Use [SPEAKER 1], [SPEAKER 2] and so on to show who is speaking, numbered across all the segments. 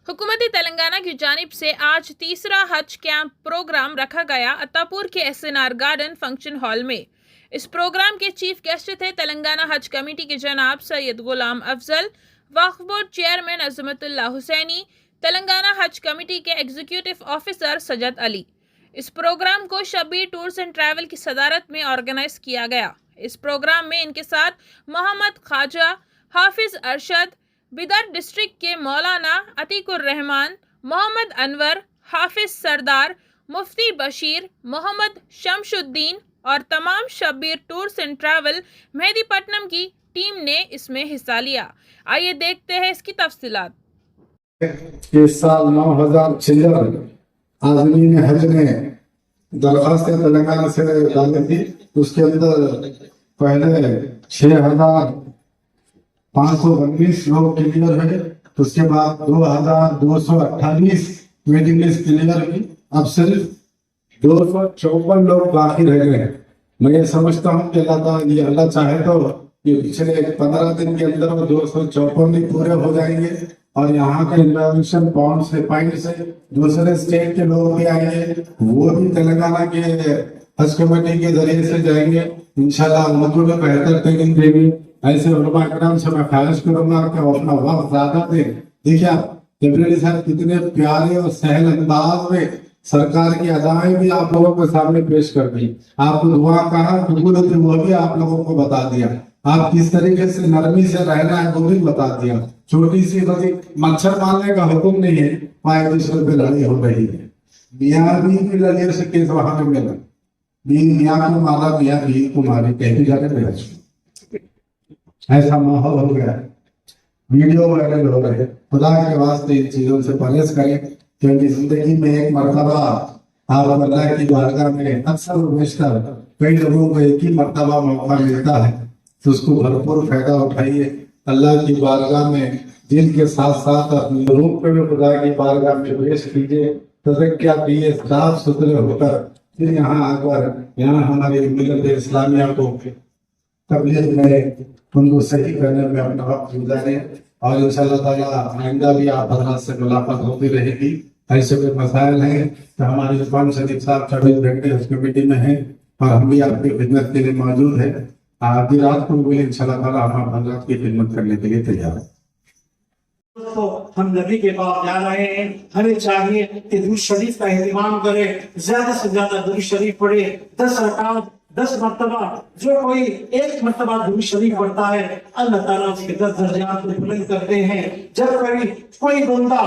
[SPEAKER 1] हुकूमत तेलंगाना की जानिब से आज तीसरा हज कैंप प्रोग्राम रखा गया अत्तापुर के SNR गार्डन फंक्शन हॉल में। इस प्रोग्राम के चीफ गेस्ट थे तेलंगाना हज कमेटी के जनाब सैयद गुलाम अफजल, वक्फ बोर्ड चेयरमैन अजमतुल्लाह हुसैनी, तेलंगाना हज कमेटी के एग्जीक्यूटिव ऑफिसर सजद अली। इस प्रोग्राम को शब्बीर टूर्स एंड ट्रैवल की सदारत में ऑर्गेनाइज किया गया। इस प्रोग्राम में इनके साथ मोहम्मद ख्वाजा, हाफिज अरशद, बिदर डिस्ट्रिक्ट के मौलाना अतीकुर रहमान, मोहम्मद अनवर, हाफिज सरदार, मुफ्ती बशीर, मोहम्मद शमशुद्दीन और तमाम Shabbir tours and travel Mehdipatnam की टीम ने इसमें हिस्सा लिया। आइए देखते हैं इसकी तफसीलात।
[SPEAKER 2] इस साल 9,000 चिल्लर आज़मीन हज ने दरख्वास्त तेलंगाना से डाली थी। उसके अंदर पहले 6,519 लोग क्लियर है, उसके बाद 2,228 वेटिंग लिस्ट क्लियर हुई। अब सिर्फ 254 लोग बाकी रह गए हैं। मैं ये समझता हूँ कि अल्लाह चाहे तो ये पिछले 15 दिन के अंदर वो 254 भी पूरे हो जाएंगे और यहाँ के इन्वेस्टिगेशन पॉइंट से दूसरे स्टेट के लोग भी आएंगे, वो भी तेलंगाना के हज कमेटी के जरिए से जाएंगे। इंशाल्लाह उनको भी बेहतर ट्रेनिंग देंगे। ऐसे उलमा इकराम से मैं ख्वाहिश करूंगा कि वो अपना वक्त ज्यादा दें। देखिए आप कैबिनेट साहब कितने प्यारे और सहल अंदाज में सरकार की अदाएं भी आप लोगों के सामने पेश कर दी। आपको दुआ कहा कबूल थी वो भी आप लोगों को बता दिया। आप किस तरीके से नरमी से रहना है वो भी बता दिया। छोटी सी मच्छर मारने का हुक्म नहीं है, वहाँ एक दूसरे पे लड़ाई हो रही है। मियाँ भी लड़िए से केस वहां पे मिला, मियाँ को मारा, मियाँ भी को मारी, कहीं जाके बेच। ऐसा माहौल हो गया, वीडियो वायरल हो रहे। खुदा के वास्ते इन चीजों से परहेज करें, क्योंकि जिंदगी में एक मर्तबा आप अल्लाह की बारगाह में अक्सर बेशतर कई लोगों को एक ही मर्तबा मौका मिलता है, तो उसको भरपूर फायदा उठाइए। अल्लाह की बारगाह में दिल के साथ साथ अपनी रूह पे भी खुदा की बारगाह में पेश कीजिए। तज़किया दिए साफ सुथरे होकर फिर यहाँ आकर यहाँ हमारी मिल्लत इस्लामिया को तबलीग में उनको सही करने में अपना वक्त गुजारें। और इंशाअल्लाह ताला आइंदा भी आप हजरात से मुलाकात होती रहेगी। ऐसे कोई मसाइल हैं तो हमारे जुबान शरीफ साहब 24 घंटे उस कमेटी में हैं और हम भी आपकी खिदमत के लिए मौजूद है। आधी रात को भी इंशाअल्लाह ताला हम हजरात की खिदमत करने के लिए तैयार हैं।
[SPEAKER 3] तो हम नबी के पास जा रहे हैं, हमें चाहिए कि दुरूद शरीफ का एहतमाम करें, ज्यादा से ज्यादा दुरूद शरीफ पढ़े। 10 रकात 10 मरतबा, जो कोई एक मरतबा दुरूद शरीफ पढ़ता है अल्लाह ताला उसके 10 दर्जात को बुलंद करते हैं। जब कोई बंदा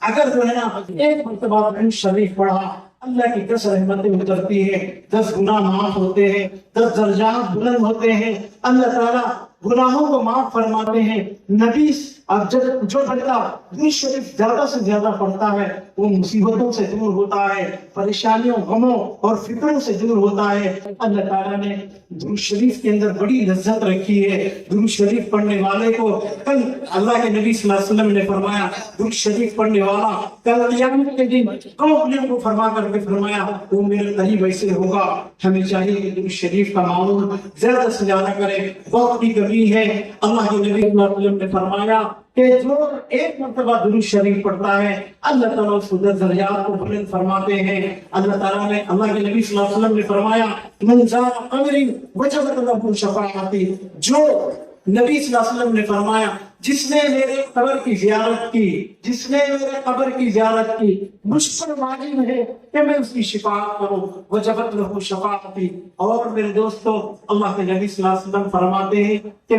[SPEAKER 3] अगर जो है ना एक मरतबा दुरूद शरीफ पढ़ा, अल्लाह की 10 रहमतें उतरती है, 10 गुनाह माफ होते हैं, 10 दर्जात बुलंद होते हैं, अल्लाह ताला गुनाहों को माफ फरमाते हैं। नबी अब जब जो बंदा दुरूद शरीफ ज्यादा से ज्यादा पढ़ता है वो मुसीबतों से दूर होता है, परेशानियों, गमों और फिक्रों से दूर होता है। अल्लाह ताला ने दुरूद शरीफ के अंदर बड़ी लज्जत रखी है। दुरूद शरीफ पढ़ने वाले को कल अल्लाह के नबी सल्लल्लाहु अलैहि वसल्लम ने फरमाया, दुरूद शरीफ पढ़ने वाला कल क़यामत के दिन कौन को फरमा करके फरमाया वो मेरे करीब ऐसे होगा। हमें चाहिए कि दुरूद शरीफ का मामूल ज्यादा से ज्यादा करें। वक्त की कमी है। अल्लाह के नबी सल्लल्लाहु अलैहि वसल्लम ने फरमाया कि जो एक मरतबा दुरूद शरीफ पढ़ता है अल्लाह ताला उसको 10 दर्जात को बुलंद फरमाते हैं। अल्लाह ताला ने अल्लाह के नबी सल्लल्लाहु अलैहि वसल्लम ने फरमाया मन ज़ारा क़ब्री वजबत लहू शफ़ाअती, जो नबी सल्लल्लाहु अलैहि वसल्लम ने फरमाया जिसने मेरे कब्र की ज़ियारत की, जिसने मेरे कब्र की ज़ियारत की, मुझ पर वाजिब है कि मैं उसकी शिफाअत करूं, वजबत लहू शफ़ाअती। और मेरे दोस्तों अल्लाह के नबी सल्लल्लाहु अलैहि वसल्लम फरमाते हैं कि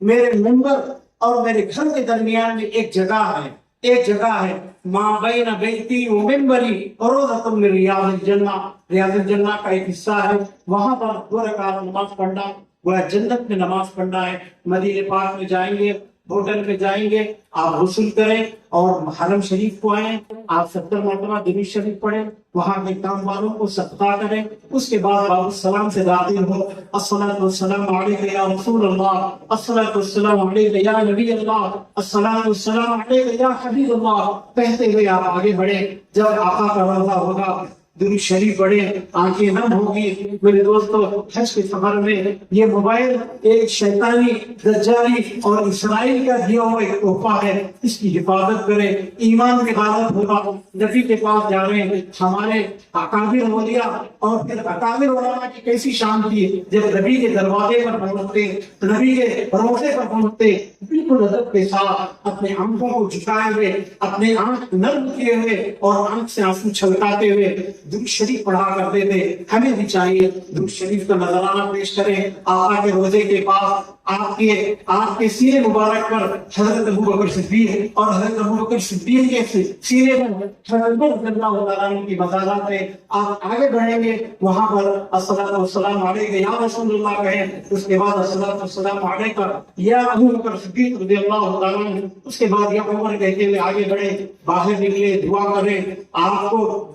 [SPEAKER 3] मेरे मिंबर और मेरे घर के दरमियान में एक जगह है मां बैन बैती व मिंबरी रोज़तुम मिन रियाज़िल जन्नह, रियाज़िल जन्नह का एक हिस्सा है। वहां पर 2 रकात नमाज पढ़ना वह जन्नत में नमाज पढ़ना है। मदीने पाक में जाएंगे, होटल में जाएंगे, आप गुस्ल करें और हरम शरीफ को आए, आप 70 मरतबा दुरूद शरीफ पढ़ें, वहां के काम वालों को सदका करें। उसके बाद बाबू सलाम से दाखिल हो, अस्सलातु वस्सलामु अलैका या रसूल अल्लाह, अस्सलातु वस्सलामु अलैका या नबी अल्लाह, अस्सलातु वस्सलामु अलैका या हबीब अल्लाह कहते हुए आप आगे बढ़े। जब आका का रज़ा होगा درود شریف پڑھے آنکھیں نم ہوگی. میرے دوستو حج کے سفر میں یہ موبائل ایک شیطانی دجالی اور اسرائیل کا دیا ہوا ایک تحفہ ہے. اس کی حفاظت کریں. ایمان میں غلط ہوگا. نبی کے پاس جا رہے ہیں. ہمارے اکابر اولیاء اور پھر اکابر علماء کی کیسی شان تھی جب نبی کے دروازے پر پہنچتے, نبی کے روضے پر پہنچتے, بالکل ادب کے ساتھ اپنے آنکھوں کو جھکائے ہوئے, اپنے آنکھ نرم کیے ہوئے اور آنکھ سے آنسو چھلکاتے ہوئے درود شریف پڑھا کرتے تھے. ہمیں بھی چاہیے درود شریف کا نذرانہ پیش کریں. آقا کے روضے کے پاس آپ کے سینے مبارک پر حضرت ابو بکر صدیق اور حضرت ابو بکر صدیق کے سینے پر حضرت اللہ عنہ کی مزارات ہے. آپ آگے بڑھیں گے, وہاں پر الصلاۃ والسلام علیک یا رسول اللہ کہیں. اس کے بعد الصلاۃ والسلام علیک یا ابو بکر صدیق رضی اللہ تعالیٰ عنہ. اس کے بعد یا عمر کہتے ہوئے آگے بڑھے, باہر نکلے, دعا کریں. آپ کو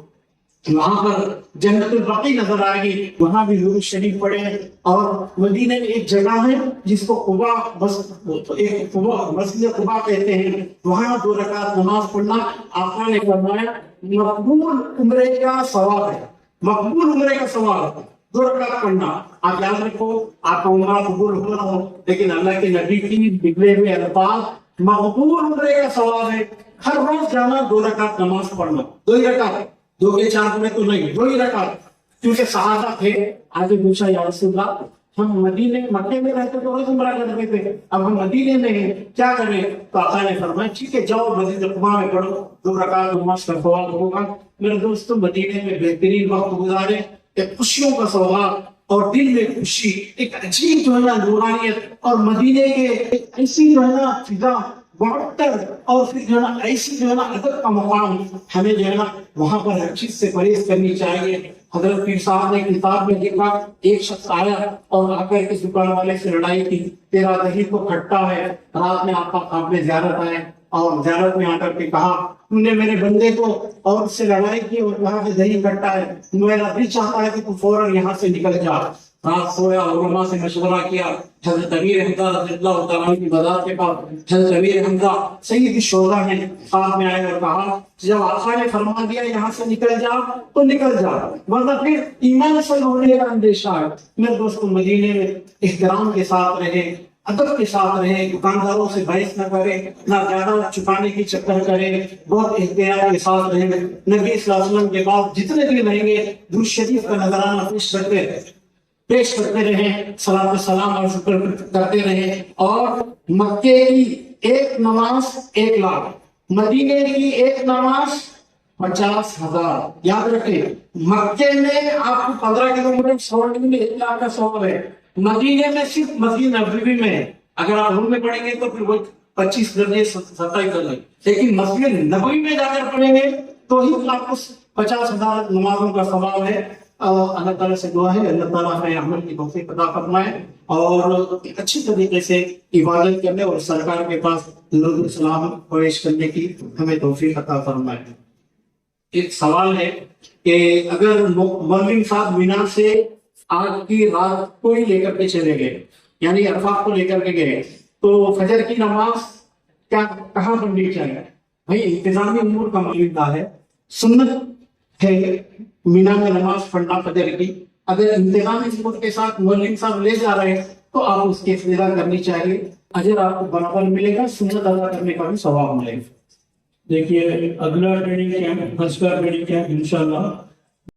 [SPEAKER 3] وہاں پر جنت البقیع نظر آئے گی, وہاں بھی درود شریف پڑھیں. اور مدینے میں ایک جگہ ہے جس کو قباء مسجد قباء کہتے ہیں. وہاں 2 رکعت نماز پڑھنا آقا نے فرمایا مقبول عمرے کا ثواب ہے. مقبول عمرے کا ثواب ہے 2 رکعت پڑھنا. آپ یاد رکھو, آپ کا عمرہ قبول ہو نہ ہو, لیکن اللہ کے نبی کی بگڑے ہوئے الفاظ مقبول عمرے کا ثواب ہے. ہر روز جانا 2 رکعت نماز پڑھنا. 2 ہی رکعت, 2 کے 4 میں تو نہیں, 2 ہی رکعت. کیونکہ صحابہ تھے. آگے پوچھا یا رسول اللہ ہم مدینے مکے میں رہتے تو روز عمرہ کرتے تھے, اب ہم مدینے میں ہیں, کیا کریں؟ تو آقا نے فرمایا ٹھیک ہے جاؤ مسجد قباء میں پڑھو, 2 رکعت نماز کا ثواب ہوگا. میرے دوستوں مدینے میں بہترین وقت گزارے, ایک خوشیوں کا سوغات اور دل میں خوشی, ایک عجیب جو ہے نا نورانیت, اور مدینے کے ایسی جو ہے نا فضا معطر, اور پھر جو ہے نا ایسی جو ہے نا ادب کا مقام. ہمیں جو ہے نا وہاں پر ہر چیز سے پرہیز کرنی چاہیے. حضرت پیر صاحب نے کتاب میں لکھا, ایک شخص آیا اور آ کر کے دکان والے سے لڑائی کی, تیرا دہی تو کھٹا ہے. رات میں آپ کا خواب میں زیارت آئے اور زیارت میں آ کر کے کہا تم نے میرے بندے کو اور اس سے لڑائی کی اور کہا کہ دہی کھٹا ہے, میرا دل چاہتا ہے کہ تو فوراً یہاں سے نکل جا. رات سویا, علماء سے مشورہ کیا. حضرت امیر حمزہ رضی اللہ تعالیٰ کی مزار کے پاس حضرت امیر حمزہ سید الشہداء ہیں, خواب میں آئے اور کہا جب آقا نے فرما دیا یہاں سے نکل جا تو نکل جا, ورنہ پھر ایمان سے ہونے کا اندیشہ ہے. میرے دوستوں مدینے میں احترام کے ساتھ رہیں, ادب کے ساتھ رہیں, دکانداروں سے بحث نہ کریں, نہ زیادہ چکانے کی چکر کریں, بہت احتیاط کے ساتھ رہیں. نبی صلی اللہ علیہ وسلم کے بعد جتنے بھی رہیں گے درود شریف کا نذرانہ پیش کرتے رہیں, صلاۃ والسلام اور شکر کرتے رہیں. اور مکے کی ایک نماز 1 لاکھ, مدینے کی ایک نماز 50,000. یاد رکھیں مکے میں آپ کو 15 کلومیٹر چھوڑنے میں 1 لاکھ کا ثواب ہے. مدینے میں صرف مسجد نبوی میں اگر آپ روم میں پڑھیں گے تو پھر وہ 25 درجے 27 درجے, لیکن مسجد نبوی میں جا کر پڑھیں گے تو ہی آپ کو 50,000 نمازوں کا ثواب ہے. اللہ تعالیٰ سے دعا ہے اللہ تعالیٰ ہمیں عمل کی توفیق عطا فرمائے اور اچھی طریقے سے عبادت کرنے اور سرکار کے پاس درود السلام پیش کرنے کی ہمیں توفیق عطا فرمائے. ایک سوال ہے کہ اگر مولوی صاحب مینا سے آج کی رات کو ہی لے کر کے چلے گئے, یعنی عرفات کو لے کر کے گئے, تو فجر کی نماز کیا کہاں پڑھنی چاہیے؟ بھائی انتظامی امور کا معاملہ ہے, سنت ہے مینا میں نماز پڑھنا فجر کی. اگر انتظامی امور کے ساتھ مولوی صاحب لے جا رہے ہیں تو آپ اس کی ابتدا کرنی چاہیے, اجر آپ کو برابر ملے گا, سنت ادا کرنے کا بھی ثواب ملے گا.
[SPEAKER 4] دیکھیے اگلا ٹریننگ کیمپ حج کا ٹریننگ کیمپ انشاءاللہ